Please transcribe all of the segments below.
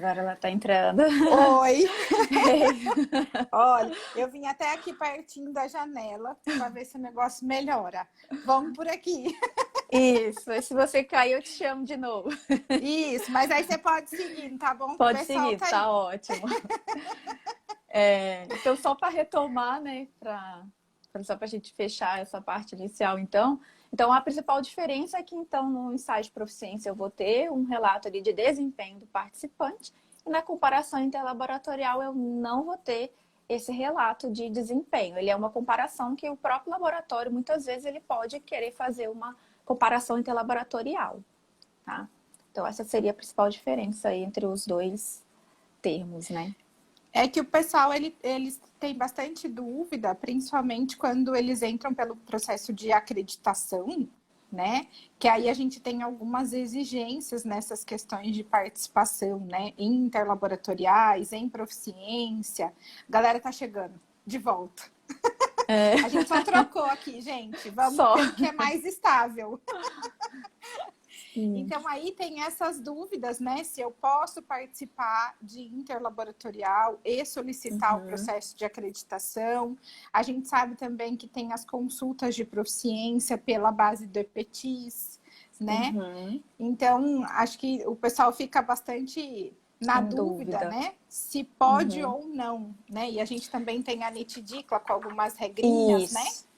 Agora ela tá entrando. Oi! Olha, eu vim até aqui pertinho da janela para ver se o negócio melhora. Vamos por aqui. Isso, e se você cair, eu te chamo de novo. Isso, mas aí você pode seguir, tá bom? Que o Pode pessoal seguir, tá tá aí. ótimo. Então, só para retomar, né, só para a gente fechar essa parte inicial, então, a principal diferença é que, então, no ensaio de proficiência eu vou ter um relato ali de desempenho do participante e na comparação interlaboratorial eu não vou ter esse relato de desempenho. Ele é uma comparação que o próprio laboratório, muitas vezes, ele pode querer fazer uma comparação interlaboratorial, tá? Então, essa seria a principal diferença aí entre os dois termos, né? É que o pessoal, eles têm bastante dúvida, principalmente quando eles entram pelo processo de acreditação, né? Que aí a gente tem algumas exigências nessas questões de participação, né? Em interlaboratoriais, em proficiência. A galera tá chegando de volta. A gente só trocou aqui, gente. Vamos Só. pelo que é mais estável. Sim. Então, aí tem essas dúvidas, né? Se eu posso participar de interlaboratorial e solicitar o processo de acreditação. A gente sabe também que tem as consultas de proficiência pela base do EPETIS, né? Então, acho que o pessoal fica bastante na Em dúvida, dúvida. né? Se pode ou não, né? E a gente também tem a NITDICLA com algumas regrinhas, né? Isso.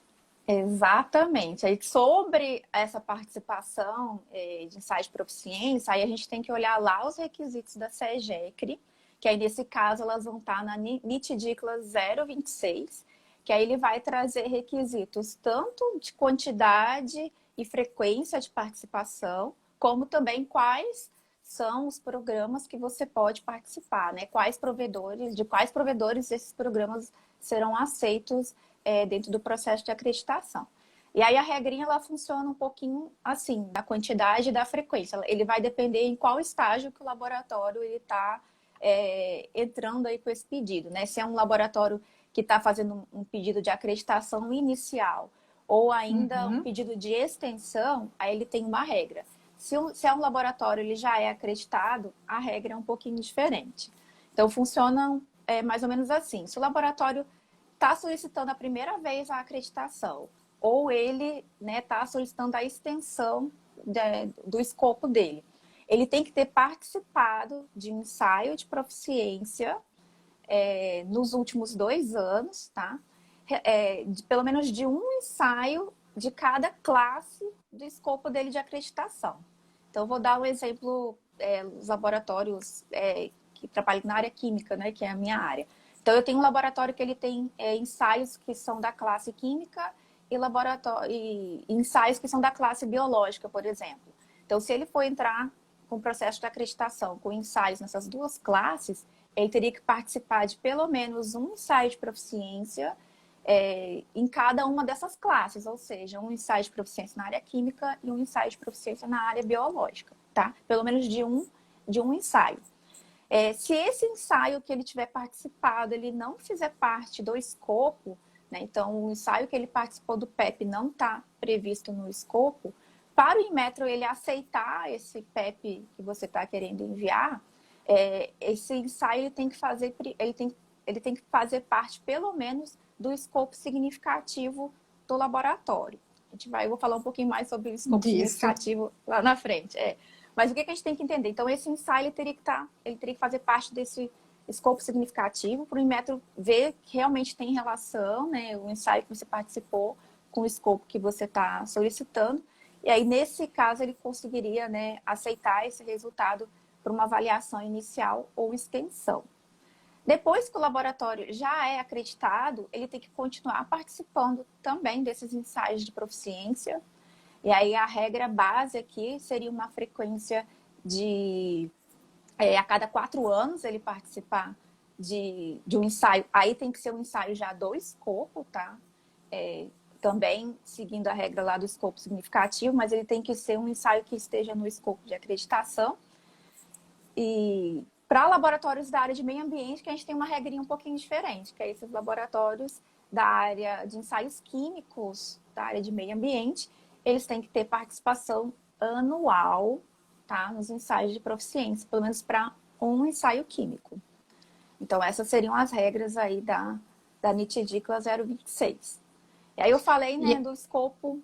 Exatamente. Aí, sobre essa participação de ensaio de proficiência, aí a gente tem que olhar lá os requisitos da SEGECRE, que aí, nesse caso, elas vão estar na NITDICLA 026, que aí ele vai trazer requisitos tanto de quantidade e frequência de participação, como também quais são os programas que você pode participar, né? De quais provedores esses programas serão aceitos dentro do processo de acreditação. E aí a regrinha, ela funciona um pouquinho assim, da quantidade e da frequência. Ele vai depender em qual estágio que o laboratório está entrando aí com esse pedido, né? Se é um laboratório que está fazendo um pedido de acreditação inicial ou ainda um pedido de extensão, aí ele tem uma regra. Se é um laboratório, ele já é acreditado, a regra é um pouquinho diferente. Então, funciona mais ou menos assim. Se o laboratório está solicitando a primeira vez a acreditação, ou ele está solicitando a extensão do escopo dele, ele tem que ter participado de um ensaio de proficiência nos últimos 2 anos, tá? Pelo menos de um ensaio de cada classe do escopo dele de acreditação. Então, eu vou dar um exemplo, os laboratórios que trabalham na área química, né, que é a minha área. Então, eu tenho um laboratório que ele tem ensaios que são da classe química e ensaios que são da classe biológica, por exemplo. Então, se ele for entrar com o processo de acreditação com ensaios nessas duas classes, ele teria que participar de pelo menos um ensaio de proficiência em cada uma dessas classes, ou seja, um ensaio de proficiência na área química e um ensaio de proficiência na área biológica, tá? Pelo menos de um ensaio. Se esse ensaio que ele tiver participado, ele não fizer parte do escopo, né? Então, o ensaio que ele participou do PEP não está previsto no escopo, para o Inmetro ele aceitar esse PEP que você está querendo enviar, esse ensaio ele tem que fazer parte, pelo menos, do escopo significativo do laboratório. Eu vou falar um pouquinho mais sobre o escopo significativo lá na frente. Mas o que a gente tem que entender? Então, esse ensaio ele teria que fazer parte desse escopo significativo para o Inmetro ver que realmente tem relação, né, o ensaio que você participou com o escopo que você está solicitando. E aí, nesse caso, ele conseguiria, né, aceitar esse resultado para uma avaliação inicial ou extensão. Depois que o laboratório já é acreditado, ele tem que continuar participando também desses ensaios de proficiência. E aí a regra base aqui seria uma frequência de a cada 4 anos ele participar de um ensaio. Aí tem que ser um ensaio já do escopo, tá? Também seguindo a regra lá do escopo significativo, mas ele tem que ser um ensaio que esteja no escopo de acreditação. E para laboratórios da área de meio ambiente, que a gente tem uma regrinha um pouquinho diferente, que é esses laboratórios da área de ensaios químicos, da área de meio ambiente, eles têm que ter participação anual, tá, nos ensaios de proficiência, pelo menos para um ensaio químico. Então, essas seriam as regras aí da NIT-DICLA 026. E aí eu falei, né, do escopo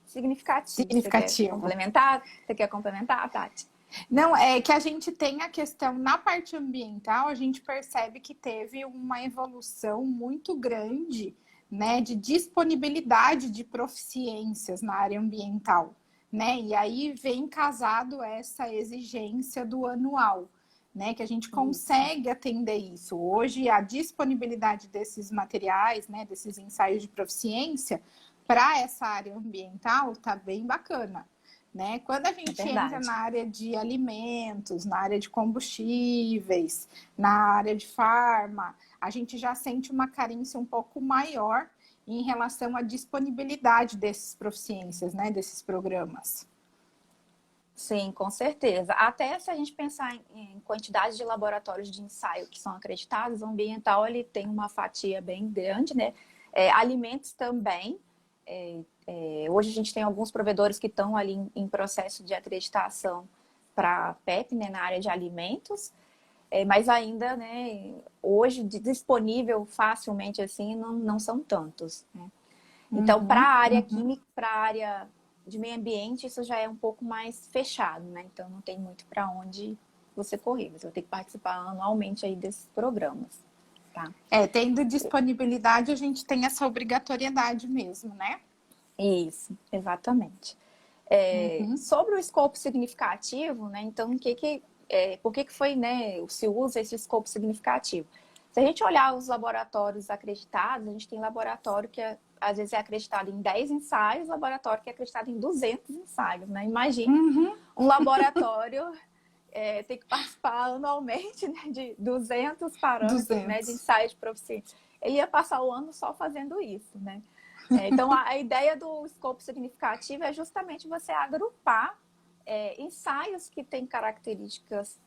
significativo. Significativo. Você quer complementar, Tati? Não, é que a gente tem a questão na parte ambiental, a gente percebe que teve uma evolução muito grande, né, de disponibilidade de proficiências na área ambiental, né? E aí vem casado essa exigência do anual, né, que a gente consegue atender isso. Hoje a disponibilidade desses materiais, né, desses ensaios de proficiência para essa área ambiental tá bem bacana. Né? Quando a gente entra na área de alimentos, na área de combustíveis, na área de farma, a gente já sente uma carência um pouco maior em relação à disponibilidade desses proficiências, né? Desses programas. Sim, com certeza. Até se a gente pensar em quantidade de laboratórios de ensaio que são acreditados, o ambiental ele tem uma fatia bem grande, né? Alimentos também. Hoje a gente tem alguns provedores que estão ali em processo de acreditação para PEP, né, na área de alimentos, mas ainda, né, hoje disponível facilmente assim não são tantos, né? Então, para a área química, para a área de meio ambiente, isso já é um pouco mais fechado, né? Então não tem muito para onde você correr, você vai ter que participar anualmente aí desses programas. Tá? Tendo disponibilidade, a gente tem essa obrigatoriedade mesmo, né? Isso, exatamente. Sobre o escopo significativo, né? Então, por que foi, né, se usa esse escopo significativo? Se a gente olhar os laboratórios acreditados, a gente tem laboratório que às vezes é acreditado em 10 ensaios, laboratório que é acreditado em 200 ensaios, né? Imagine um laboratório tem que participar anualmente, né, de 200 parâmetros, 200. Né, de ensaios de proficiência. Ele ia passar o ano só fazendo isso, né? Então, a ideia do escopo significativo é justamente você agrupar ensaios que têm características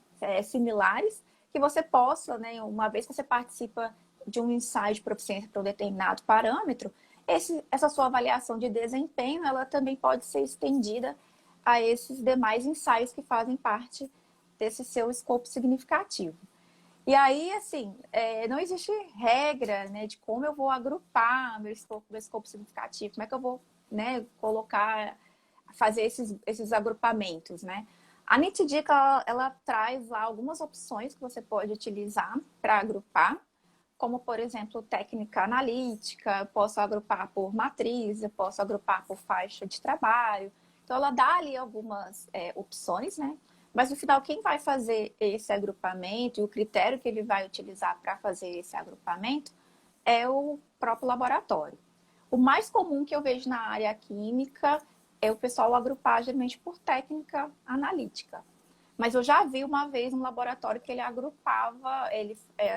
similares, que você possa, né, uma vez que você participa de um ensaio de proficiência para um determinado parâmetro, essa sua avaliação de desempenho, ela também pode ser estendida a esses demais ensaios que fazem parte desse seu escopo significativo. E aí, assim, não existe regra, né, de como eu vou agrupar meu escopo significativo, como é que eu vou, né, fazer esses agrupamentos, né? A NIT-DICLA, ela traz lá algumas opções que você pode utilizar para agrupar, como, por exemplo, técnica analítica, eu posso agrupar por matriz, eu posso agrupar por faixa de trabalho. Então, ela dá ali algumas opções, né? Mas, no final, quem vai fazer esse agrupamento e o critério que ele vai utilizar para fazer esse agrupamento é o próprio laboratório. O mais comum que eu vejo na área química é o pessoal agrupar, geralmente, por técnica analítica. Mas eu já vi uma vez um laboratório que ele agrupava,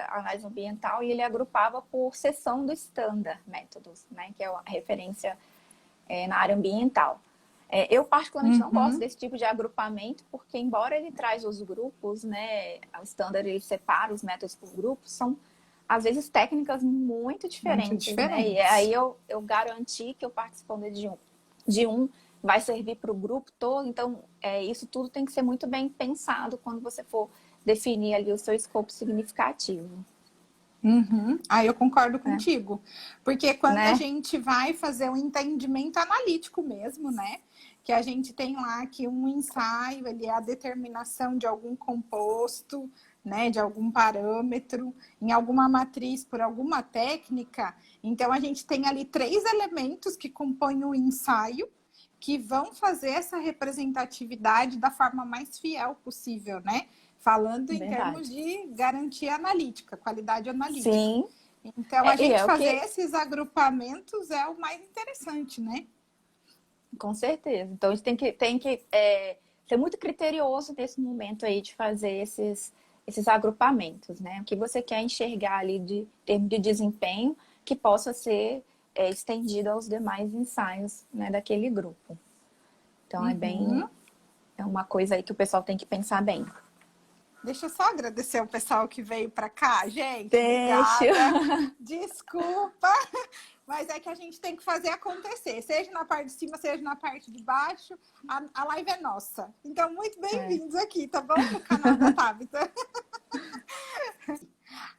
análise ambiental, e ele agrupava por seção do Standard Métodos, né? Que é a referência na área ambiental. Eu, particularmente, não gosto desse tipo de agrupamento, porque, embora ele traz os grupos, né, o Standard ele separa os métodos por grupos, são, às vezes, técnicas muito diferentes. Né? E aí eu garanti que eu participando de um vai servir para o grupo todo. Então, isso tudo tem que ser muito bem pensado quando você for definir ali o seu escopo significativo. Eu concordo contigo. Porque quando a gente vai fazer um entendimento analítico mesmo, né? Que a gente tem lá que um ensaio, ele é a determinação de algum composto, né? De algum parâmetro, em alguma matriz por alguma técnica. Então, a gente tem ali 3 elementos que compõem o ensaio, que vão fazer essa representatividade da forma mais fiel possível, né? Falando em termos de garantia analítica, qualidade analítica. Sim. Então, a gente fazer esses agrupamentos é o mais interessante, né? Com certeza. Então, a gente tem que ser muito criterioso nesse momento aí de fazer esses agrupamentos, né? O que você quer enxergar ali de termo de desempenho que possa ser estendido aos demais ensaios, né, daquele grupo. Então, é uma coisa aí que o pessoal tem que pensar bem. Deixa eu só agradecer o pessoal que veio para cá, gente. Deixa. Obrigada. Desculpa, mas mas é que a gente tem que fazer acontecer, seja na parte de cima, seja na parte de baixo, a live é nossa. Então, muito bem-vindos aqui, tá bom? No canal da Tabita.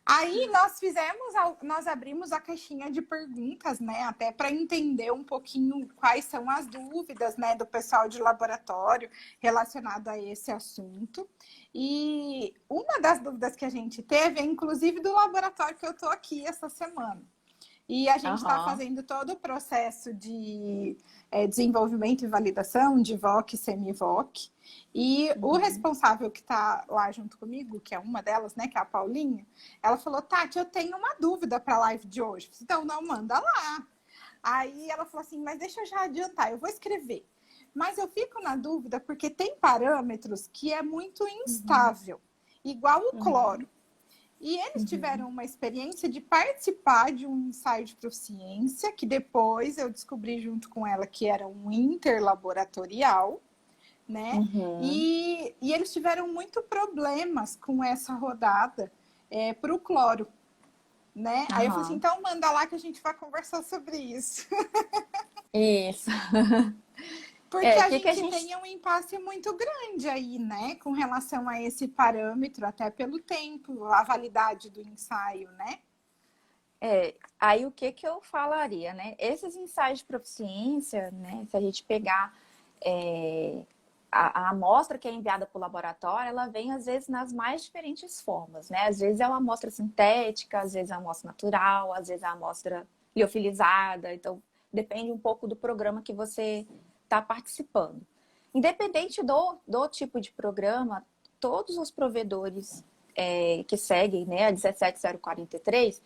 Aí nós abrimos a caixinha de perguntas, né? Até para entender um pouquinho quais são as dúvidas, né, do pessoal de laboratório relacionado a esse assunto. E uma das dúvidas que a gente teve é, inclusive, do laboratório que eu estou aqui essa semana. E a gente está fazendo todo o processo de desenvolvimento e validação de VOC e semi-VOC. E o responsável que está lá junto comigo, que é uma delas, né, que é a Paulinha, ela falou, Tati, eu tenho uma dúvida para a live de hoje. Então, não, manda lá. Aí ela falou assim, mas deixa eu já adiantar, eu vou escrever. Mas eu fico na dúvida porque tem parâmetros que é muito instável, igual o cloro. E eles tiveram uma experiência de participar de um ensaio de proficiência, que depois eu descobri junto com ela que era um interlaboratorial, né? E eles tiveram muito problemas com essa rodada para o cloro, né? Aí eu falei assim, então manda lá que a gente vai conversar sobre isso. Isso. Porque a gente tem um impasse muito grande aí, né? Com relação a esse parâmetro, até pelo tempo, a validade do ensaio, né? Aí o que eu falaria, né? Esses ensaios de proficiência, né? Se a gente pegar a amostra que é enviada para o laboratório, ela vem às vezes nas mais diferentes formas, né? Às vezes é uma amostra sintética, às vezes é uma amostra natural, às vezes é uma amostra liofilizada. Então, depende um pouco do programa que você está participando. Independente do tipo de programa, todos os provedores que seguem, né, a 17043,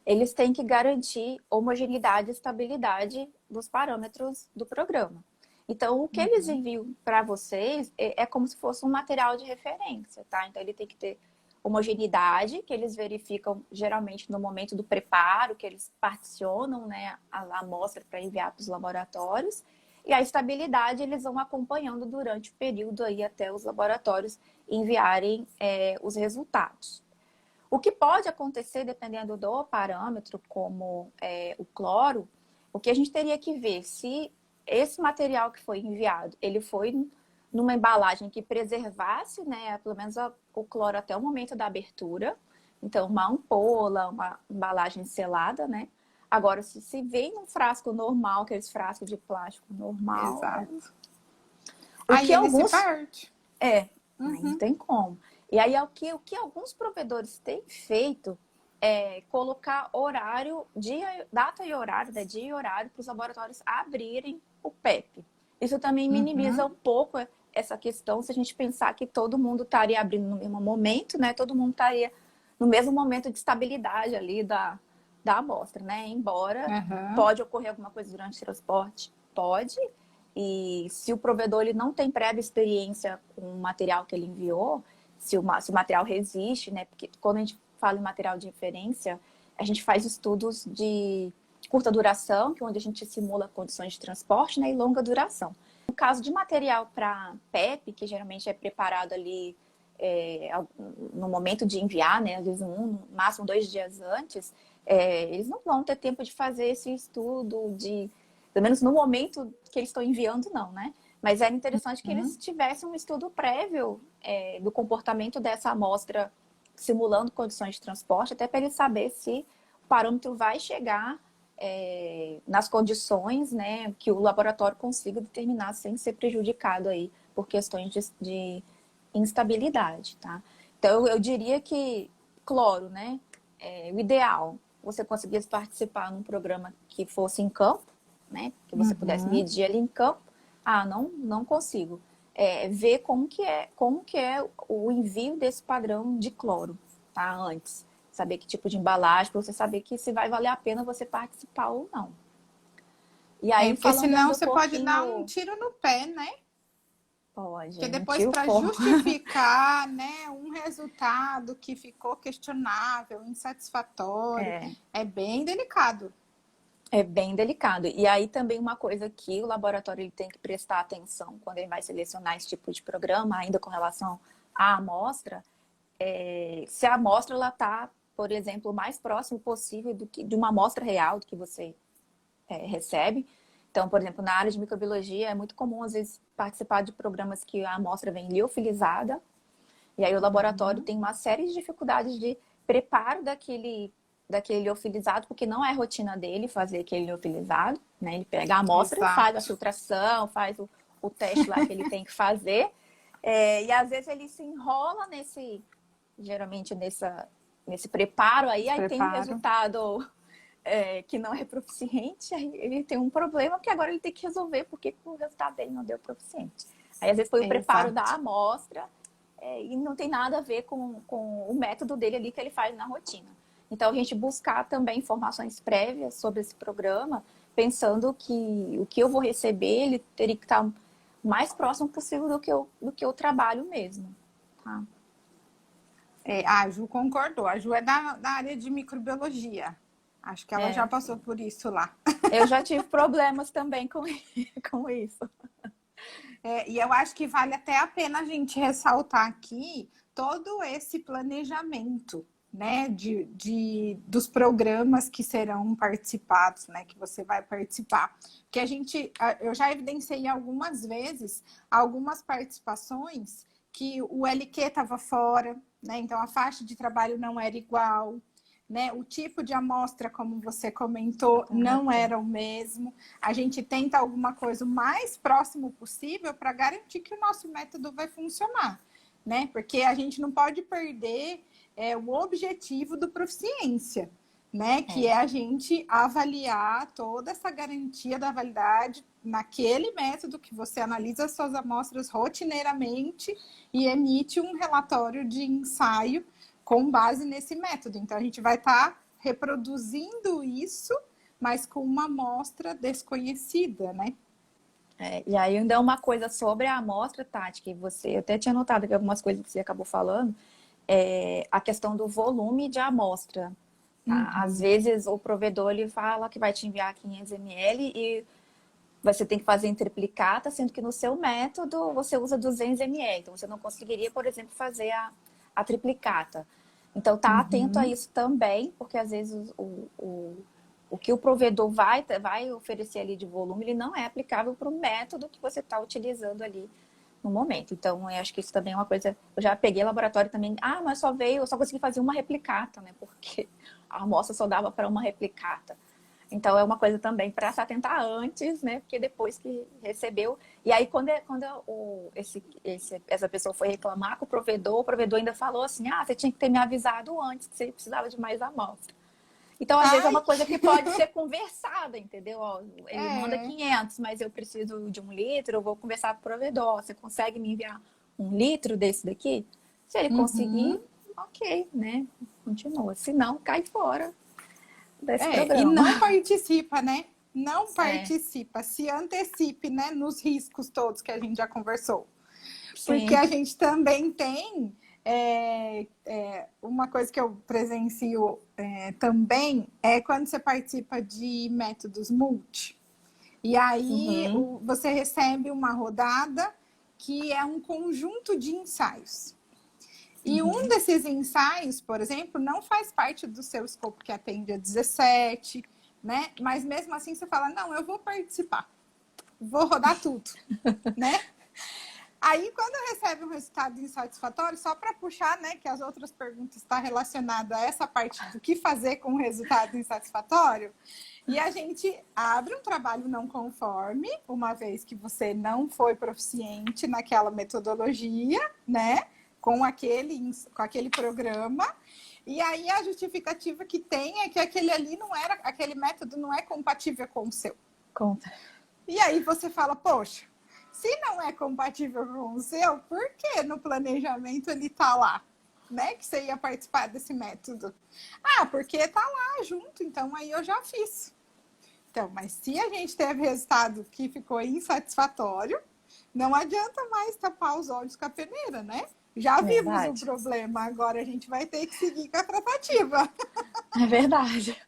eles têm que garantir homogeneidade e estabilidade dos parâmetros do programa. Então, o que eles enviam para vocês é como se fosse um material de referência, tá? Então, ele tem que ter homogeneidade, que eles verificam geralmente no momento do preparo, que eles particionam, né, a amostra para enviar para os laboratórios. E a estabilidade eles vão acompanhando durante o período aí até os laboratórios enviarem os resultados. O que pode acontecer, dependendo do parâmetro, como o cloro, o que a gente teria que ver se esse material que foi enviado, ele foi numa embalagem que preservasse, né, pelo menos o cloro até o momento da abertura. Então, uma ampola, uma embalagem selada, né? Agora, se vem num frasco normal, aqueles frascos de plástico normal... Exato. Aí ele se perde. aí não tem como. E aí, o que alguns provedores têm feito é colocar horário, data e horário, né, dia e horário, para os laboratórios abrirem o PEP. Isso também minimiza um pouco essa questão, se a gente pensar que todo mundo estaria abrindo no mesmo momento, né? Todo mundo estaria no mesmo momento de estabilidade ali da amostra, né? Embora pode ocorrer alguma coisa durante o transporte, pode. E se o provedor ele não tem prévia experiência com o material que ele enviou, se o material resiste, né? Porque quando a gente fala em material de referência, a gente faz estudos de curta duração, que é onde a gente simula condições de transporte, né? E longa duração. No caso de material para PEP, que geralmente é preparado ali no momento de enviar, né? Às vezes no máximo 2 dias antes, eles não vão ter tempo de fazer esse estudo pelo menos no momento que eles estão enviando, não, né? Mas era interessante que eles tivessem um estudo prévio do comportamento dessa amostra simulando condições de transporte, até para ele saber se o parâmetro vai chegar nas condições, né, que o laboratório consiga determinar sem ser prejudicado aí por questões de instabilidade, tá? Então, eu diria que cloro, né, o ideal, você conseguisse participar num programa que fosse em campo, né, que você pudesse medir ali em campo. Não consigo. Ver como que é o envio desse padrão de cloro, tá? Antes. Saber que tipo de embalagem, para você saber que se vai valer a pena você participar ou não. E aí, porque senão você pode dar um tiro no pé, né? Pode. Porque depois, para justificar, né, um resultado que ficou questionável, insatisfatório, é bem delicado. É bem delicado. E aí também uma coisa que o laboratório ele tem que prestar atenção quando ele vai selecionar esse tipo de programa, ainda com relação à amostra, se a amostra está, por exemplo, o mais próximo possível de uma amostra real do que você recebe. Então, por exemplo, na área de microbiologia é muito comum, às vezes, participar de programas que a amostra vem liofilizada, e aí o laboratório tem uma série de dificuldades de preparo daquele liofilizado, porque não é rotina dele fazer aquele liofilizado, né? Ele pega a amostra, Exato. faz a filtração, faz o teste lá que ele tem que fazer, e às vezes ele se enrola geralmente nesse preparo aí tem um resultado que não é proficiente, aí ele tem um problema, porque agora ele tem que resolver porque o resultado dele não deu proficiente. Aí às vezes foi o preparo da amostra, e não tem nada a ver com o método dele ali que ele faz na rotina. Então, a gente buscar também informações prévias sobre esse programa, pensando que o que eu vou receber, ele teria que estar o mais próximo possível do que eu trabalho mesmo. Tá? A Ju concordou. A Ju é da área de microbiologia. Acho que ela já passou por isso lá. Eu já tive problemas também com isso. E eu acho que vale até a pena a gente ressaltar aqui todo esse planejamento, né, dos programas que serão participados, né, que você vai participar. Que eu já evidenciei algumas vezes, algumas participações que o LQ estava fora, né, então a faixa de trabalho não era igual, né? O tipo de amostra, como você comentou, não era o mesmo. A gente tenta alguma coisa o mais próximo possível para garantir que o nosso método vai funcionar, né? Porque a gente não pode perder o objetivo do proficiência, né? Que é a gente avaliar toda essa garantia da validade naquele método que você analisa as suas amostras rotineiramente e emite um relatório de ensaio com base nesse método. Então, a gente vai estar reproduzindo isso, mas com uma amostra desconhecida, né? E aí, ainda uma coisa sobre a amostra, Tati, que eu até tinha notado que algumas coisas que você acabou falando, a questão do volume de amostra. Tá? Às vezes, o provedor ele fala que vai te enviar 500 ml e você tem que fazer em triplicata, sendo que no seu método você usa 200 ml. Então, você não conseguiria, por exemplo, fazer a triplicata. Então, tá atento a isso também, porque às vezes o que o provedor vai oferecer ali de volume, ele não é aplicável para o método que você está utilizando ali no momento. Então, eu acho que isso também é uma coisa... Eu já peguei laboratório também, mas eu só consegui fazer uma replicata, né? Porque a amostra só dava para uma replicata. Então, é uma coisa também para se atentar antes, né? Porque depois que recebeu... E aí, quando essa pessoa foi reclamar com o provedor ainda falou assim, você tinha que ter me avisado antes que você precisava de mais amostra. Então, às vezes, é uma coisa que pode ser conversada, entendeu? Ele manda 500, mas eu preciso de 1 litro, eu vou conversar com o provedor. Você consegue me enviar 1 litro desse daqui? Se ele conseguir, ok, né? Continua. Se não, cai fora desse programa. E não participa, né? Não participa, se antecipe, né, nos riscos todos que a gente já conversou. Sim. Porque a gente também tem uma coisa que eu presencio também é quando você participa de métodos multi. E aí você recebe uma rodada que é um conjunto de ensaios. E um desses ensaios, por exemplo, não faz parte do seu escopo que atende a 17, né? Mas mesmo assim você fala, não, eu vou participar, vou rodar tudo, né? Aí, quando recebe um resultado insatisfatório, só para puxar, né, que as outras perguntas estão relacionadas a essa parte do que fazer com o resultado insatisfatório, e a gente abre um trabalho não conforme, uma vez que você não foi proficiente naquela metodologia, né, com aquele programa, e aí a justificativa que tem é que aquele método não é compatível com o seu. E aí você fala, poxa, se não é compatível com o seu, por que no planejamento ele está lá? Né? Que você ia participar desse método. Porque está lá junto, então aí eu já fiz. Então, mas se a gente teve resultado que ficou insatisfatório, não adianta mais tapar os olhos com a peneira, né? Já vimos o problema, agora a gente vai ter que seguir com a tratativa. É verdade.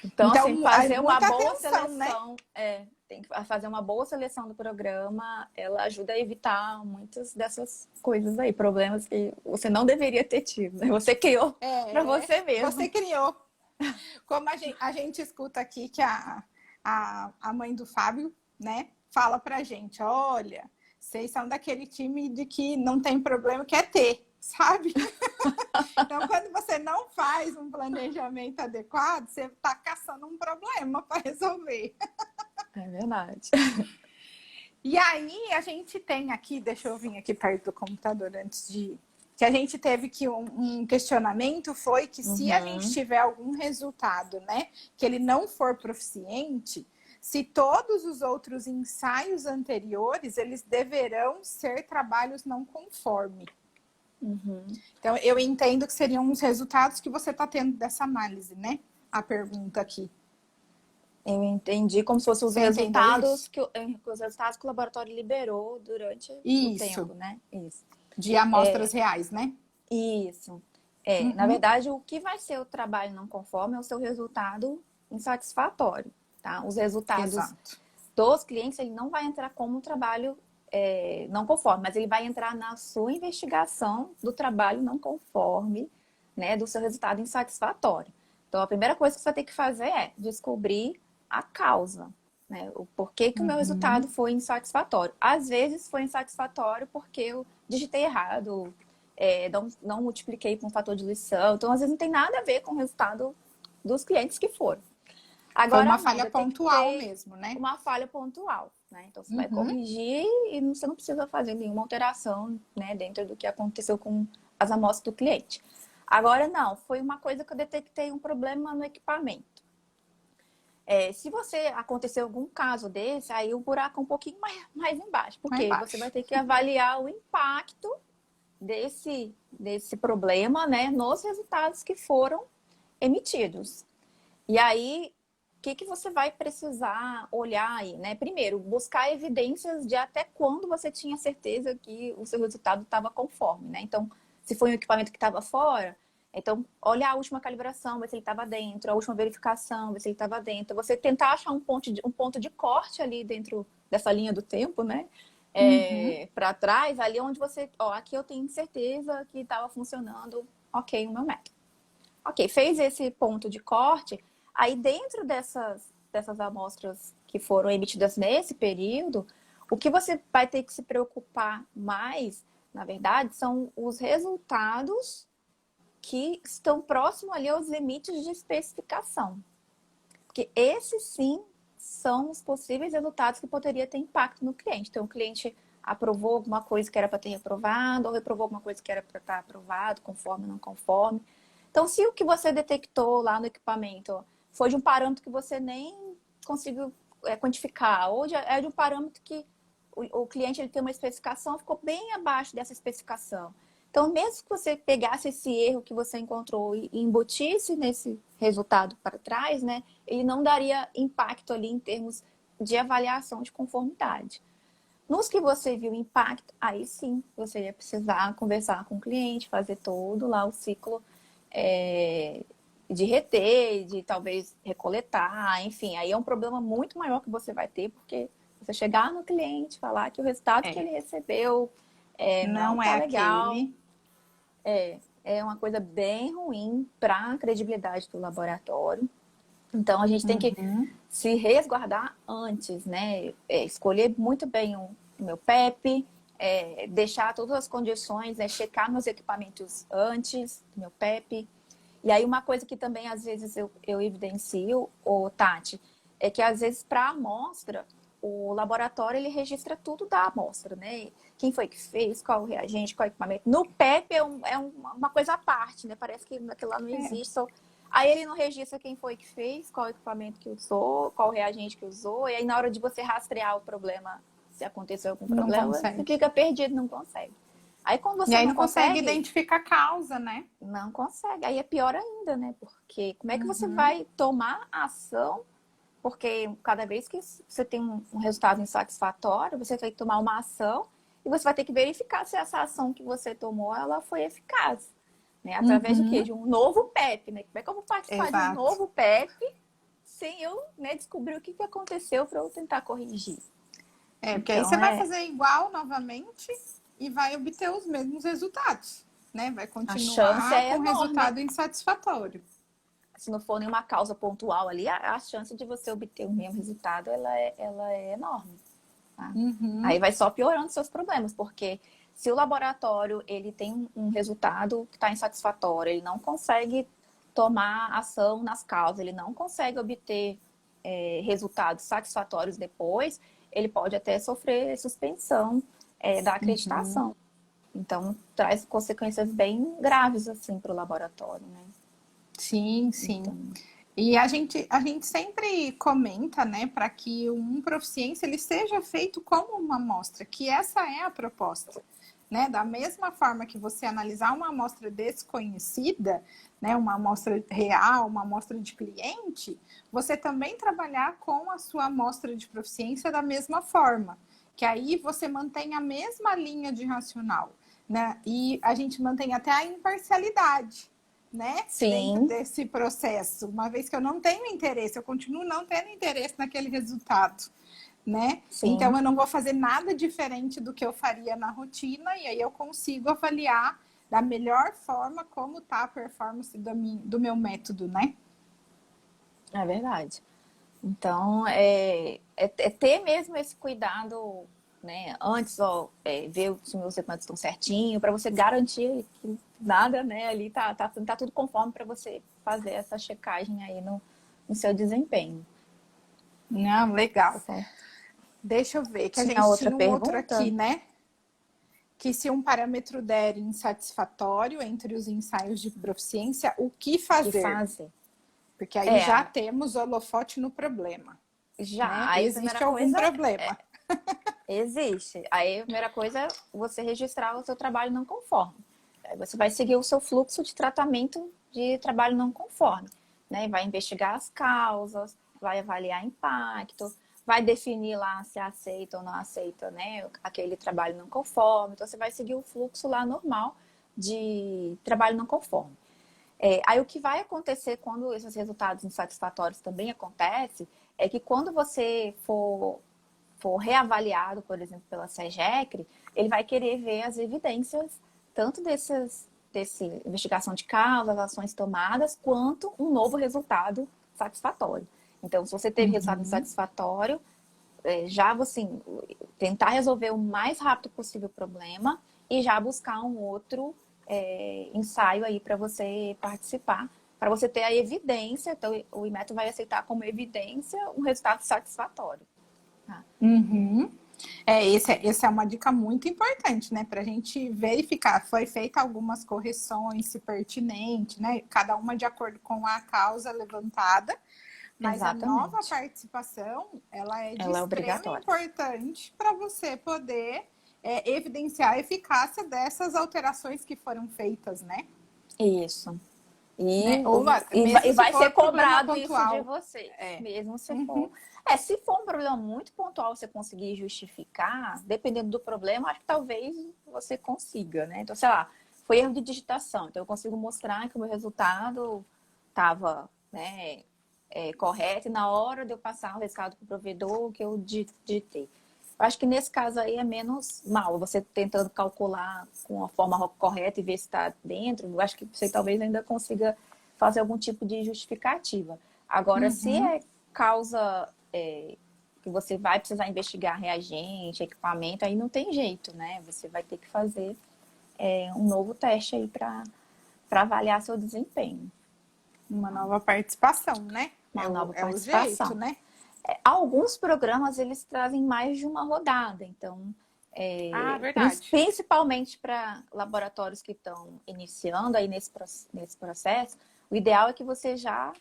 Então assim, fazer uma boa seleção, né? Tem que fazer uma boa seleção do programa, ela ajuda a evitar muitas dessas coisas aí, problemas que você não deveria ter tido, né? Você criou para você mesmo. Você criou. Como a gente escuta aqui que a mãe do Fábio, né, fala pra gente, olha, vocês são daquele time de que não tem problema, quer ter, sabe? Então, quando você não faz um planejamento adequado, você está caçando um problema para resolver. É verdade. E aí, a gente tem aqui, deixa eu vir aqui perto do computador antes de... Que a gente teve que um questionamento foi que se a gente tiver algum resultado, né, que ele não for proficiente, se todos os outros ensaios anteriores, eles deverão ser trabalhos não conforme. Então, eu entendo que seriam os resultados que você está tendo dessa análise, né? A pergunta aqui. Eu entendi como se fossem os resultados que o laboratório liberou durante o tempo, né? Isso. De amostras reais, né? Isso. Na verdade, o que vai ser o trabalho não conforme é o seu resultado insatisfatório, tá? Os resultados dos clientes, ele não vai entrar como um trabalho não conforme, mas ele vai entrar na sua investigação do trabalho não conforme, né? Do seu resultado insatisfatório. Então, a primeira coisa que você vai ter que fazer é descobrir a causa, né? O porquê que o meu resultado foi insatisfatório. Às vezes foi insatisfatório porque eu digitei errado, não multipliquei por um fator de diluição. Então, às vezes não tem nada a ver com o resultado dos clientes que foram. Agora, foi uma falha pontual mesmo, né? Uma falha pontual, né? Então, você vai corrigir e você não precisa fazer nenhuma alteração, né, dentro do que aconteceu com as amostras do cliente. Agora, não, foi uma coisa que eu detectei um problema no equipamento. Se você aconteceu algum caso desse, aí o buraco é um pouquinho mais embaixo. Porque você vai ter que avaliar o impacto desse problema, né, nos resultados que foram emitidos. E aí, o que você vai precisar olhar aí, né? Primeiro, buscar evidências de até quando você tinha certeza que o seu resultado estava conforme, né? Então, se foi um equipamento que estava fora, então, olhar a última calibração, ver se ele estava dentro, a última verificação, ver se ele estava dentro. Você tentar achar um ponto de corte ali dentro dessa linha do tempo, né? Para trás, ali onde você... aqui eu tenho certeza que estava funcionando, ok, o meu método. Ok, fez esse ponto de corte, aí dentro dessas amostras que foram emitidas nesse período, o que você vai ter que se preocupar mais, na verdade, são os resultados que estão próximos ali aos limites de especificação. Porque esses sim são os possíveis resultados que poderia ter impacto no cliente. Então, o cliente aprovou alguma coisa que era para ter reprovado, ou reprovou alguma coisa que era para estar aprovado, conforme ou não conforme. Então, se o que você detectou lá no equipamento foi de um parâmetro que você nem conseguiu quantificar, ou é de um parâmetro que o cliente ele tem uma especificação, ficou bem abaixo dessa especificação. Então, mesmo que você pegasse esse erro que você encontrou e embutisse nesse resultado para trás, né, ele não daria impacto ali em termos de avaliação de conformidade. Nos que você viu impacto, aí sim, você ia precisar conversar com o cliente, fazer todo lá o ciclo de reter, de talvez recoletar, enfim. Aí é um problema muito maior que você vai ter, porque você chegar no cliente, falar que o resultado que ele recebeu não tá legal. É uma coisa bem ruim para a credibilidade do laboratório. Então, a gente tem que se resguardar antes, né? Escolher muito bem o meu PEP, deixar todas as condições, né? Checar meus equipamentos antes do meu PEP. E aí, uma coisa que também, às vezes, eu evidencio, Tati, é que, às vezes, para a amostra, o laboratório, ele registra tudo da amostra, né? Quem foi que fez, qual o reagente, qual o equipamento. No PEP é uma coisa à parte, né? Parece que aquilo lá não existe. Aí ele não registra quem foi que fez, qual o equipamento que usou, qual o reagente que usou. E aí na hora de você rastrear o problema, se aconteceu algum problema, você fica perdido, não consegue. Aí quando você não consegue identificar a causa, né? Não consegue. Aí é pior ainda, né? Porque como é que você vai tomar ação? Porque cada vez que você tem um resultado insatisfatório, você vai tomar uma ação e você vai ter que verificar se essa ação que você tomou, ela foi eficaz. Né? Através de quê? De um novo PEP, né? Como é que eu vou participar de um novo PEP sem eu, né, descobrir o que aconteceu para eu tentar corrigir? Porque aí você vai fazer igual novamente e vai obter os mesmos resultados, né? Vai continuar com resultado insatisfatório. se não for nenhuma causa pontual ali, a chance de você obter o mesmo resultado, ela é enorme. Tá? Aí vai só piorando seus problemas, porque se o laboratório ele tem um resultado que está insatisfatório, ele não consegue tomar ação nas causas, ele não consegue obter resultados satisfatórios depois, ele pode até sofrer suspensão da acreditação. Então, traz consequências bem graves assim para o laboratório, né? Sim, sim. Então... E a gente sempre comenta, né, para que um proficiência ele seja feito como uma amostra, que essa é a proposta. Né? Da mesma forma que você analisar uma amostra desconhecida, né, uma amostra real, uma amostra de cliente, você também trabalhar com a sua amostra de proficiência da mesma forma, que aí você mantém a mesma linha de racional, né? E a gente mantém até a imparcialidade, né? Sim. Dentro desse processo, uma vez que eu não tenho interesse, eu continuo não tendo interesse naquele resultado. Né? Então eu não vou fazer nada diferente do que eu faria na rotina e aí eu consigo avaliar da melhor forma como está a performance do meu método, né? É verdade. Então é ter mesmo esse cuidado, né? Antes, ver se meus documentos estão certinho, para você garantir que nada, né? Ali tá tudo conforme para você fazer essa checagem aí no seu desempenho. Não, legal. Certo. Deixa eu ver, que a Tinha gente outra tinha um pergunta? outro aqui, né? Que se um parâmetro der insatisfatório entre os ensaios de proficiência, o que fazer? Porque aí já temos holofote no problema. Já. Né? Aí, existe algum problema? Existe. Aí a primeira coisa é você registrar o seu trabalho não conforme. Aí você vai seguir o seu fluxo de tratamento de trabalho não conforme. Né? Vai investigar as causas, vai avaliar impacto, vai definir lá se aceita ou não aceita, né, aquele trabalho não conforme. Então, você vai seguir o fluxo lá normal de trabalho não conforme. Aí, o que vai acontecer quando esses resultados insatisfatórios também acontecem é que quando você for reavaliado, por exemplo, pela SEGECRE, ele vai querer ver as evidências tanto dessa investigação de causas, ações tomadas, quanto um novo resultado satisfatório. Então, se você teve resultado insatisfatório, já assim, tentar resolver o mais rápido possível o problema e já buscar um outro ensaio aí para você participar, para você ter a evidência. Então, o IMETO vai aceitar como evidência um resultado satisfatório. Tá? Essa é uma dica muito importante, né? Para a gente verificar, foi feita algumas correções, se pertinente, né? Cada uma de acordo com a causa levantada. Mas exatamente. A nova participação, ela é de extrema importante para você poder evidenciar a eficácia dessas alterações que foram feitas, né? Isso. E vai ser cobrado isso de você, mesmo se for. Se for um problema muito pontual, você conseguir justificar, dependendo do problema, acho que talvez você consiga, né? Então, sei lá, foi erro de digitação. Então, eu consigo mostrar que o meu resultado estava, né, correto, e na hora de eu passar o resultado para o provedor, que eu digitei. Eu acho que nesse caso aí é menos mal, você tentando calcular com a forma correta e ver se está dentro. Eu acho que você talvez ainda consiga fazer algum tipo de justificativa. Agora, se é causa que você vai precisar investigar reagente, equipamento, aí não tem jeito, né? Você vai ter que fazer um novo teste aí para avaliar seu desempenho. Uma nova participação, né? Uma nova participação. O jeito, né? Alguns programas, eles trazem mais de uma rodada. Então, verdade. Principalmente para laboratórios que estão iniciando aí nesse processo, o ideal é que você já,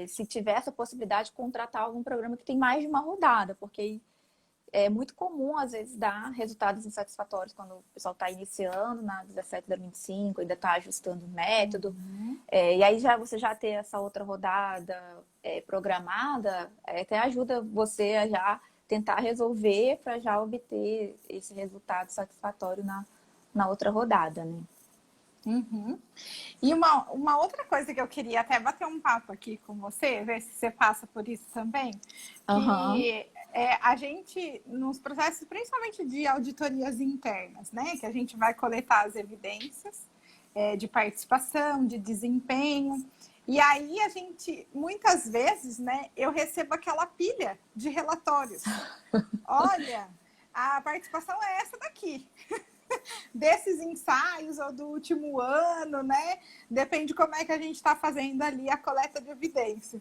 se tiver essa possibilidade, contratar algum programa que tem mais de uma rodada, porque é muito comum, às vezes, dar resultados insatisfatórios quando o pessoal está iniciando na 17/25, ainda está ajustando o método. E aí você já ter essa outra rodada programada, até ajuda você a já tentar resolver para já obter esse resultado satisfatório na outra rodada, né? E uma outra coisa que eu queria até bater um papo aqui com você, ver se você passa por isso também, que a gente, nos processos, principalmente de auditorias internas, né, que a gente vai coletar as evidências de participação, de desempenho, E aí a gente, muitas vezes, né, eu recebo aquela pilha de relatórios. Olha, a participação é essa daqui. Desses ensaios ou do último ano, né? Depende como é que a gente está fazendo ali a coleta de evidência.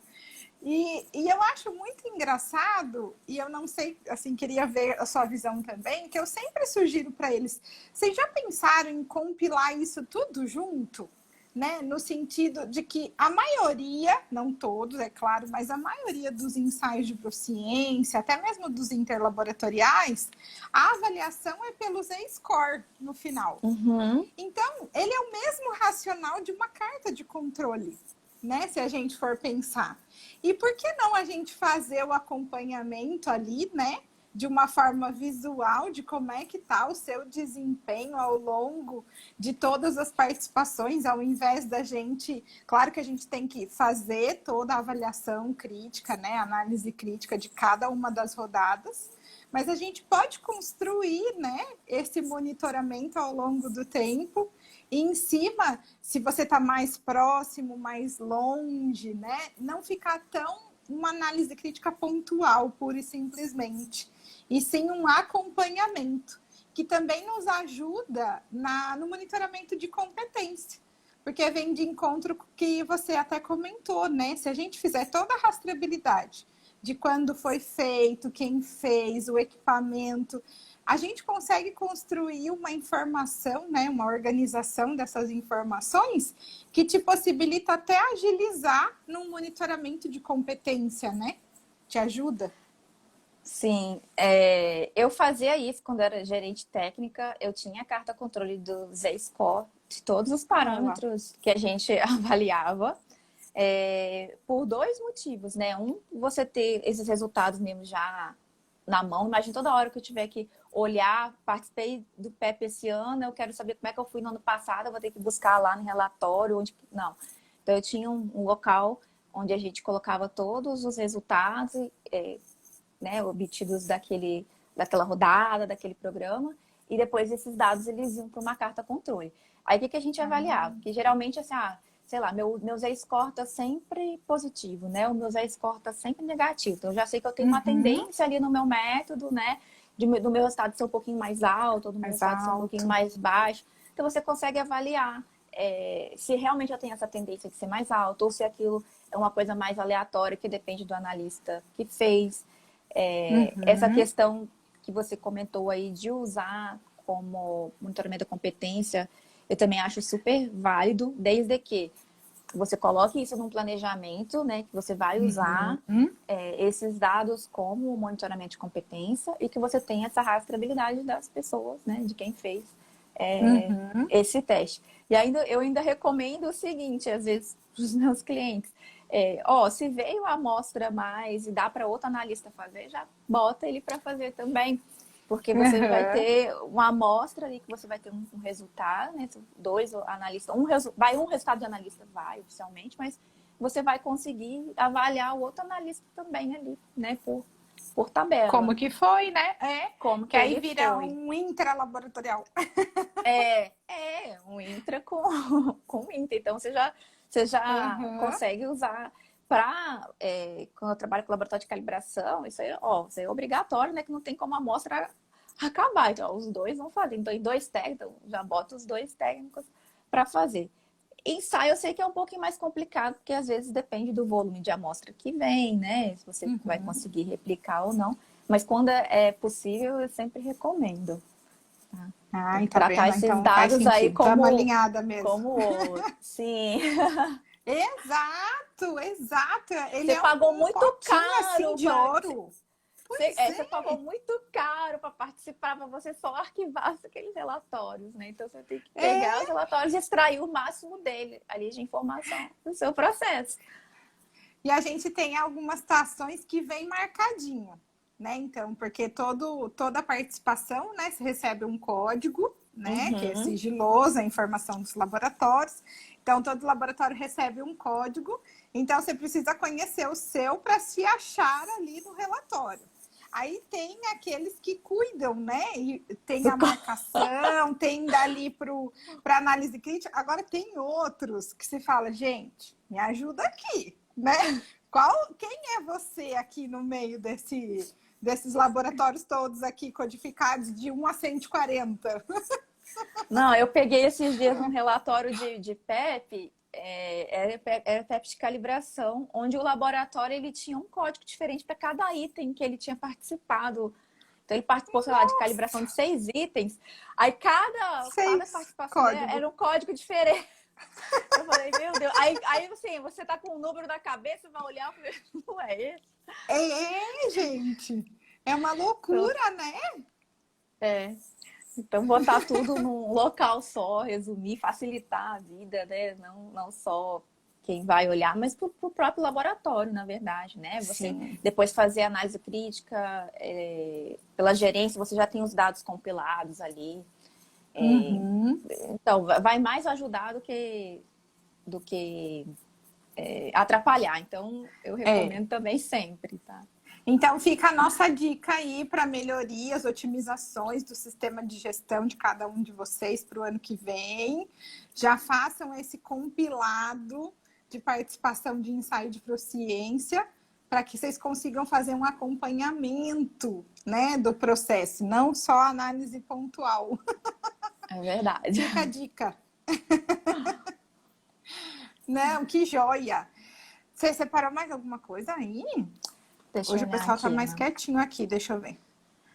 E eu acho muito engraçado, e eu não sei, assim, queria ver a sua visão também, que eu sempre sugiro para eles, vocês já pensaram em compilar isso tudo junto? Né? No sentido de que a maioria, não todos, é claro, mas a maioria dos ensaios de proficiência, até mesmo dos interlaboratoriais, a avaliação é pelo Z-score no final. Uhum. Então, ele é o mesmo racional de uma carta de controle, né? Se a gente for pensar. E por que não a gente fazer o acompanhamento ali, né? De uma forma visual de como é que está o seu desempenho ao longo de todas as participações, ao invés da gente... Claro que a gente tem que fazer toda a avaliação crítica, né? Análise crítica de cada uma das rodadas, mas a gente pode construir, né, esse monitoramento ao longo do tempo. E em cima, se você está mais próximo, mais longe, né, não ficar tão uma análise crítica pontual, pura e simplesmente. E sim um acompanhamento, que também nos ajuda no monitoramento de competência. Porque vem de encontro com o que você até comentou, né? Se a gente fizer toda a rastreabilidade de quando foi feito, quem fez, o equipamento, a gente consegue construir uma informação, né, uma organização dessas informações que te possibilita até agilizar no monitoramento de competência, né? Te ajuda? Sim, eu fazia isso quando era gerente técnica, eu tinha a carta controle do Z-Score, de todos os parâmetros que a gente avaliava, por dois motivos, né? Um, você ter esses resultados mesmo já na mão. Imagina toda hora que eu tiver que olhar, participei do PEP esse ano, eu quero saber como é que eu fui no ano passado, eu vou ter que buscar lá no relatório, não. Então eu tinha um local onde a gente colocava todos os resultados, né, obtidos daquela rodada, daquele programa, e depois esses dados eles iam para uma carta controle. Aí o que a gente avaliava? Que geralmente, assim, sei lá, meu Z-score está sempre positivo, né? O meu Z-score está sempre negativo. Então, eu já sei que eu tenho uma tendência ali no meu método, né? Do meu resultado ser um pouquinho mais alto, ou do meu resultado ser um pouquinho mais baixo. Então, você consegue avaliar se realmente eu tenho essa tendência de ser mais alto, ou se aquilo é uma coisa mais aleatória, que depende do analista que fez. Essa questão que você comentou aí de usar como monitoramento da competência, eu também acho super válido, desde que você coloque isso num planejamento, né, que você vai usar esses dados como monitoramento de competência e que você tenha essa rastreabilidade das pessoas, né, de quem fez esse teste. E eu ainda recomendo o seguinte, às vezes, para os meus clientes, se veio a amostra mais e dá para outro analista fazer, já bota ele para fazer também. Porque você vai ter uma amostra ali que você vai ter um resultado, né? Dois analistas, um resultado de analista vai oficialmente, mas você vai conseguir avaliar o outro analista também ali, né? Por tabela. Como que foi, né? Como que aí vira foi. Um intralaboratorial. Um intra com inter. Então você já consegue usar para quando eu trabalho com laboratório de calibração, isso aí é obrigatório, né? Que não tem como a amostra acabar. Então, os dois vão fazer. Então, em 2 técnicos, então, já bota os 2 técnicos para fazer. Ensaio eu sei que é um pouquinho mais complicado, porque às vezes depende do volume de amostra que vem, né? Se você vai conseguir replicar ou não. Mas quando é possível, eu sempre recomendo. Tá? Tratar esses então, dados aí como alinhada mesmo. Como sim. Exato. Ele você pagou muito caro assim, de ouro. Você pagou muito caro para participar, para você só arquivar aqueles relatórios, né? Então você tem que pegar os relatórios e extrair o máximo dele ali de informação do seu processo. E a gente tem algumas situações que vem marcadinho, né? Então, porque toda a participação, né, se recebe um código, né, que é sigiloso, a informação dos laboratórios. Então, todo laboratório recebe um código. Então, você precisa conhecer o seu para se achar ali no relatório. Aí tem aqueles que cuidam, né? E tem a marcação, tem dali para análise crítica. Agora tem outros que se fala, gente, me ajuda aqui, né? Quem é você aqui no meio desses laboratórios todos aqui codificados de 1 a 140? Não, eu peguei esses dias um relatório de PEP, era PEP de calibração, onde o laboratório ele tinha um código diferente para cada item que ele tinha participado. Então, ele participou, sei lá, de calibração de 6 itens. Aí, cada participação era um código diferente. Eu falei, meu Deus. Aí assim, você tá com o número na cabeça, vai olhar e ver, não é esse? Gente. É uma loucura, então, né? Então, botar tudo num local só, resumir, facilitar a vida, né? Não só quem vai olhar, mas para o próprio laboratório, na verdade, né? Você depois fazer análise crítica, pela gerência, você já tem os dados compilados ali. Então, vai mais ajudar do que atrapalhar. Então, eu recomendo também sempre, tá? Então, fica a nossa dica aí para melhorias, otimizações do sistema de gestão de cada um de vocês para o ano que vem. Já façam esse compilado de participação de ensaio de proficiência para que vocês consigam fazer um acompanhamento, né, do processo, não só análise pontual. É verdade. Fica a dica. Não, que joia! Você separou mais alguma coisa aí? Hoje o pessoal está mais quietinho aqui, deixa eu ver.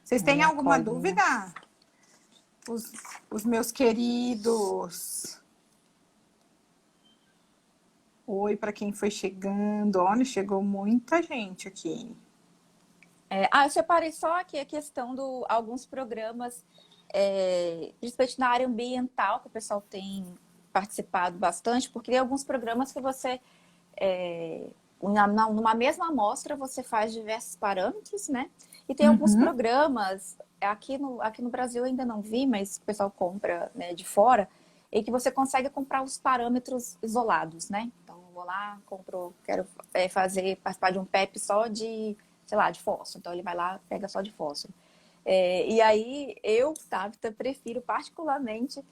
Vocês têm alguma dúvida? Os meus queridos. Oi, para quem foi chegando. Olha, chegou muita gente aqui. Eu separei só aqui a questão de alguns programas, principalmente na área ambiental, que o pessoal tem participado bastante, porque tem alguns programas que você... numa mesma amostra você faz diversos parâmetros, né? E tem alguns programas, aqui no Brasil eu ainda não vi, mas o pessoal compra, né, de fora, em que você consegue comprar os parâmetros isolados, né? Então, eu vou lá, quero participar de um PEP só de, sei lá, de fósforo. Então, ele vai lá, pega só de fósforo. E aí, eu, Tabita, prefiro particularmente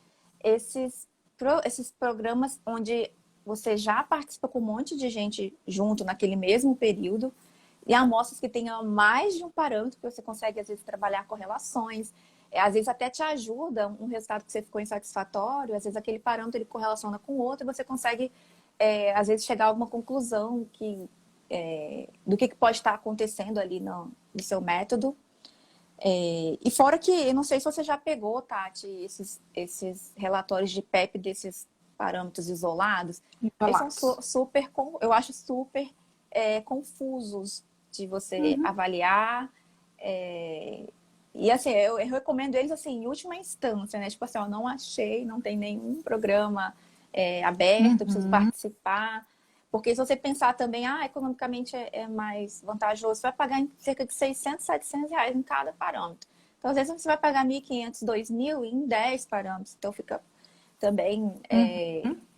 esses programas onde você já participa com um monte de gente junto naquele mesmo período e amostras que tenham mais de um parâmetro que você consegue, às vezes, trabalhar correlações. Às vezes até te ajuda um resultado que você ficou insatisfatório, às vezes aquele parâmetro ele correlaciona com o outro e você consegue, às vezes, chegar a alguma conclusão do que pode estar acontecendo ali no seu método. E fora que, eu não sei se você já pegou, Tati, esses relatórios de PEP desses parâmetros isolados. Eles são eu acho super confusos de você avaliar. E assim, eu recomendo eles assim, em última instância, né? Tipo assim, eu não achei, não tem nenhum programa aberto, eu preciso participar. Porque se você pensar também, economicamente é mais vantajoso, você vai pagar em cerca de 600, 700 reais em cada parâmetro. Então, às vezes, você vai pagar 1.500, 2.000 em 10 parâmetros. Então, fica também,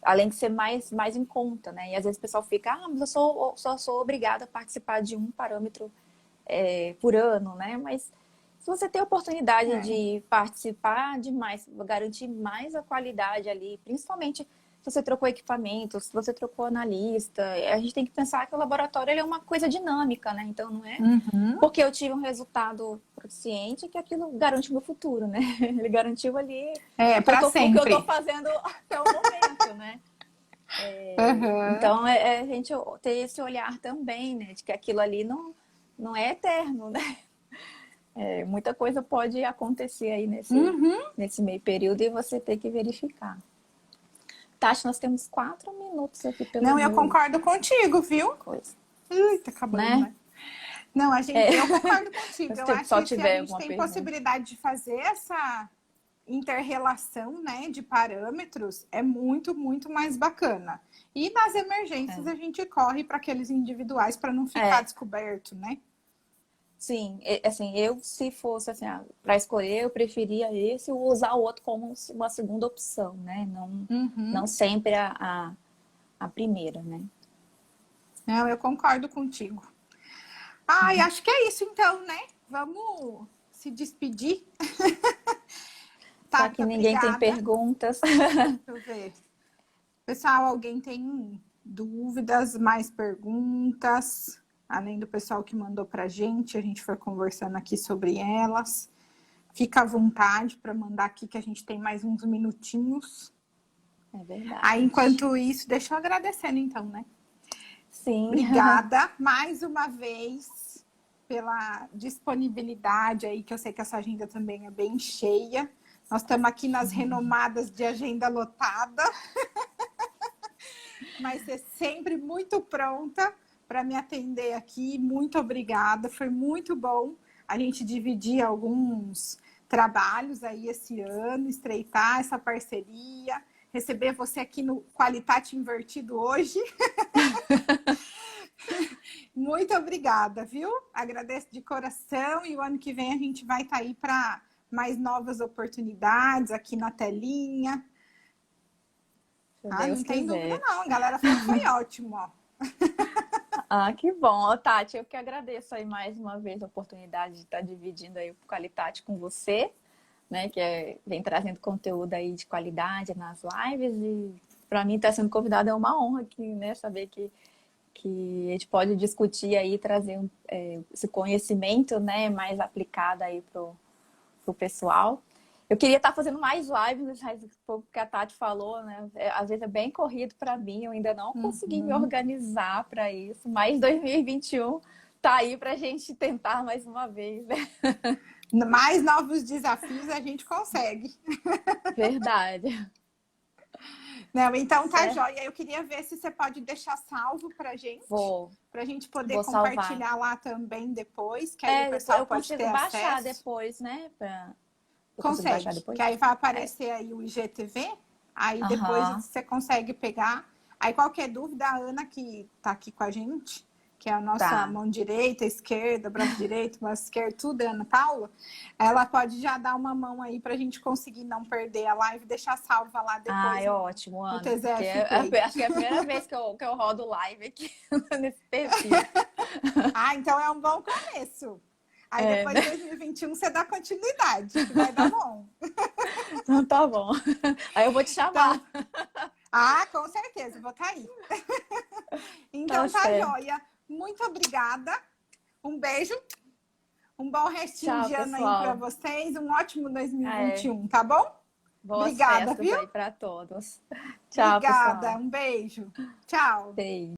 além de ser mais em conta, né? E às vezes o pessoal fica, mas eu só sou obrigada a participar de um parâmetro por ano, né? Mas se você tem a oportunidade de participar de mais, garantir mais a qualidade ali, principalmente se você trocou equipamento, se você trocou analista, a gente tem que pensar que o laboratório ele é uma coisa dinâmica, né? Então não é porque eu tive um resultado proficiente que aquilo garante o meu futuro, né? Ele garantiu ali para sempre. o que eu estou fazendo até o momento, né? Então a gente ter esse olhar também, né? De que aquilo ali não é eterno, né? Muita coisa pode acontecer aí nesse meio período e você ter que verificar. Tati, nós temos 4 minutos aqui pelo Não, eu concordo contigo, viu? Tá acabando, né? Não, eu concordo contigo. Eu acho que se a gente tem possibilidade de fazer essa inter-relação, né, de parâmetros, é muito, muito mais bacana. E nas emergências a gente corre para aqueles individuais para não ficar descoberto, né? Sim, assim, se fosse assim, para escolher, eu preferia esse ou usar o outro como uma segunda opção, né? Não sempre a primeira, né? Não, eu concordo contigo. Acho que é isso então, né? vamos se despedir. Já que ninguém tem perguntas. Deixa eu ver. Pessoal, alguém tem dúvidas, mais perguntas? Além do pessoal que mandou pra gente, a gente foi conversando aqui sobre elas. Fica à vontade para mandar aqui, que a gente tem mais uns minutinhos. É verdade. Aí, enquanto isso, deixa eu agradecendo então, né? Sim. Obrigada mais uma vez pela disponibilidade aí, que eu sei que essa agenda também é bem cheia. Nós estamos aqui nas renomadas de agenda lotada. Mas você sempre muito pronta para me atender aqui. Muito obrigada. Foi muito bom a gente dividir alguns trabalhos aí esse ano, estreitar essa parceria, receber você aqui no Qualitate Invertido hoje. Muito obrigada, viu? Agradeço de coração e o ano que vem a gente vai estar aí para mais novas oportunidades aqui na telinha. Não tem dúvida não, a galera falou que foi ótimo, ó. Que bom, Tati, eu que agradeço aí mais uma vez a oportunidade de estar dividindo aí o Qualitate com você, né, que vem trazendo conteúdo aí de qualidade nas lives, e para mim estar sendo convidada é uma honra aqui, né, saber que a gente pode discutir aí, trazer esse conhecimento, né, mais aplicado aí pro pessoal. Eu queria estar fazendo mais lives, porque a Tati falou, né? Às vezes é bem corrido para mim, eu ainda não consegui me organizar para isso, mas 2021 tá aí para a gente tentar mais uma vez, né? Mais novos desafios a gente consegue. Verdade. Não, então tá joia. Eu queria ver se você pode deixar salvo pra gente. Pra gente poder compartilhar lá também depois, que aí o pessoal pode ter acesso. Baixar depois, né? Consegue, que aí vai aparecer aí o IGTV, aí depois você consegue pegar. Aí qualquer dúvida, a Ana que tá aqui com a gente, que é a nossa mão direita, esquerda, braço direito, braço esquerdo, tudo, Ana Paula, ela pode já dar uma mão aí pra gente conseguir não perder a live e deixar salva lá depois. Ótimo, Ana. Acho que é a primeira vez que eu rodo live aqui nesse perfil. Então é um bom começo. Aí depois de 2021 você dá continuidade, que vai dar bom. Então tá bom. Aí eu vou te chamar. Então, com certeza, vou estar aí. Então tá joia. Muito obrigada. Um beijo. Um bom restinho de ano aí para vocês. Um ótimo 2021, tá bom? Boas obrigada, festas viu? Aí para todos. Tchau, obrigada, pessoal. Um beijo. Tchau. Beijo.